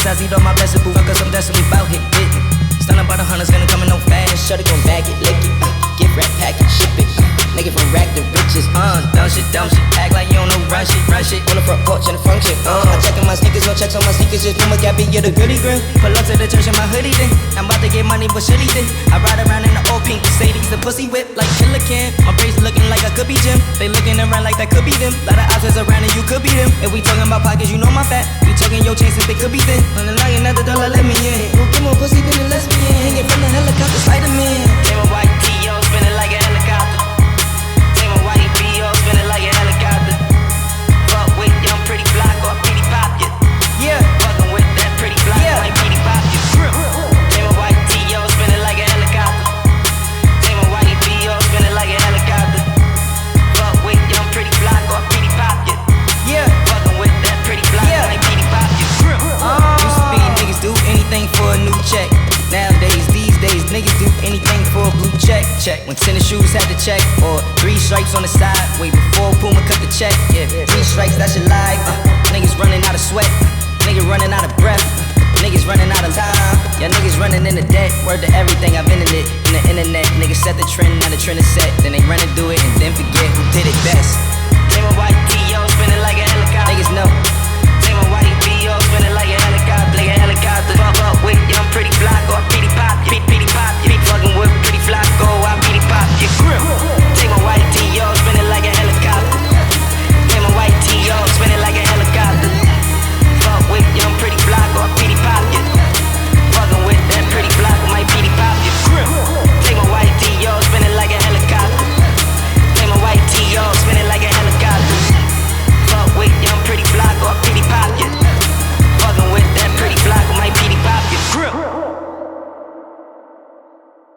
I see all my blessings, boo, cause I'm desperately bout hit. Stunning by the hunters, gonna come in no fast. Shut it, gon' bag it, lick it, get rap package, ship it. Nigga from rack to riches, dumb shit, act like you don't know run shit. On the front porch and the function, I'm checking my sneakers, no checks on my sneakers, just Puma Gappy, you're the goodie grin. Pull up to the church in my hoodie then, I'm about to get money, but shitty then. I ride around in the old pink Mercedes, the pussy whip like Killer Can. My braids looking like I could be Jim, they looking around like that could be them. Lot of options around and you could be them. If we talking about pockets, you know my fat. You talking your chains since they could be thin. On the line, another dollar, let me in. Who get more pussy than a lesbian? Hanging from the helicopter, Spider-Man. Came a white T.O. spinning like a helicopter. Came a white B.O. spinning like a helicopter. Fuck with young pretty block or pretty pop, yeah. Fucking with that pretty block, like pretty pop, Came a white T.O. spinning like a helicopter. Came a white B.O. spinning like a helicopter. Fuck with young pretty block or pretty pop, yeah. Fucking with that pretty block, like pretty pop, Used to be niggas do anything for a new check. Nowadays, these days, niggas do anything for a blue check. When tennis shoes had to check, or 3 stripes on the side, way before Puma cut the check. 3 stripes, that's your life. Niggas running out of sweat, niggas running out of breath, niggas running out of time. Yeah, niggas running in the debt. Word to everything, I've been in it. In the internet, niggas set the trend, now the trend is set. Then they run and do